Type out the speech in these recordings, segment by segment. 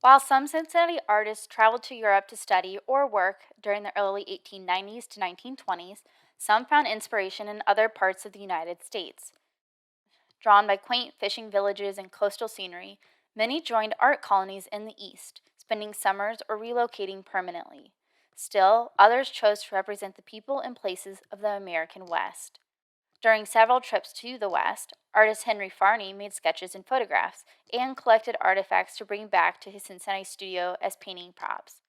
While some Cincinnati artists traveled to Europe to study or work during the early 1890s to 1920s, some found inspiration in other parts of the United States. Drawn by quaint fishing villages and coastal scenery, many joined art colonies in the East, spending summers or relocating permanently. Still, others chose to represent the people and places of the American West. During several trips to the West, artist Henry Farny made sketches and photographs and collected artifacts to bring back to his Cincinnati studio as painting props.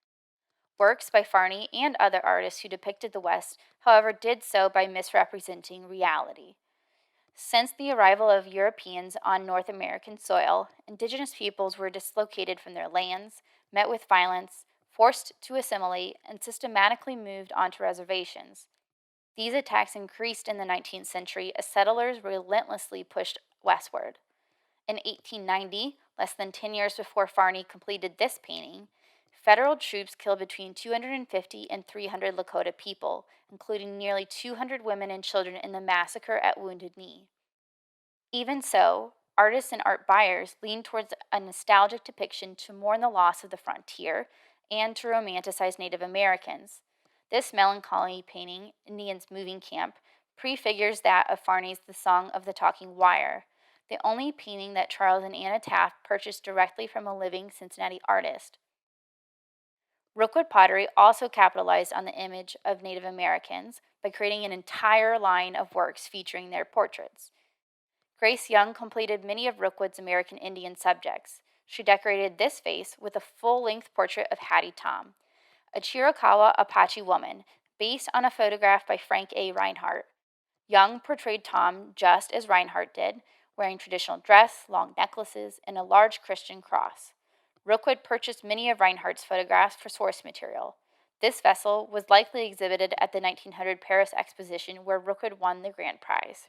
Works by Farny and other artists who depicted the West, however, did so by misrepresenting reality. Since the arrival of Europeans on North American soil, indigenous peoples were dislocated from their lands, met with violence, forced to assimilate, and systematically moved onto reservations. These attacks increased in the 19th century as settlers relentlessly pushed westward. In 1890, less than 10 years before Farney completed this painting, federal troops killed between 250 and 300 Lakota people, including nearly 200 women and children in the massacre at Wounded Knee. Even so, artists and art buyers leaned towards a nostalgic depiction to mourn the loss of the frontier and to romanticize Native Americans. This melancholy painting, Indian's Moving Camp, prefigures that of Farney's The Song of the Talking Wire, the only painting that Charles and Anna Taft purchased directly from a living Cincinnati artist. Rookwood pottery also capitalized on the image of Native Americans by creating an entire line of works featuring their portraits. Grace Young completed many of Rookwood's American Indian subjects. She decorated this vase with a full-length portrait of Hattie Tom, a Chiricahua Apache woman, based on a photograph by Frank A. Reinhardt. Young portrayed Tom just as Reinhardt did, wearing traditional dress, long necklaces, and a large Christian cross. Rookwood purchased many of Reinhardt's photographs for source material. This vessel was likely exhibited at the 1900 Paris Exposition, where Rookwood won the grand prize.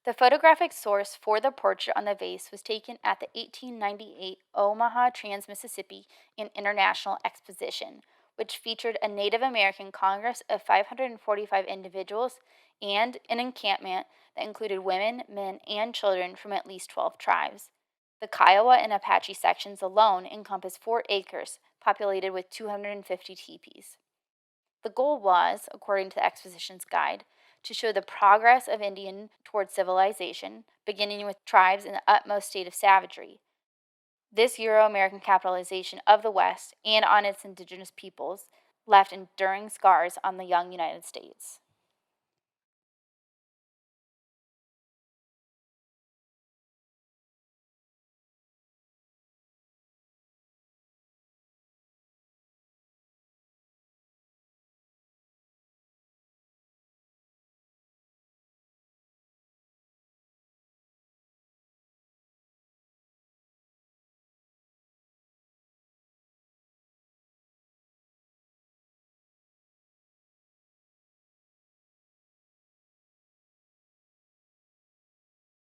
The photographic source for the portrait on the vase was taken at the 1898 Omaha Trans-Mississippi and International Exposition, which featured a Native American Congress of 545 individuals and an encampment that included women, men, and children from at least 12 tribes. The Kiowa and Apache sections alone encompass 4 acres, populated with 250 teepees. The goal was, according to the exposition's guide, to show the progress of Indian toward civilization, beginning with tribes in the utmost state of savagery. This Euro-American capitalization of the West and on its indigenous peoples left enduring scars on the young United States.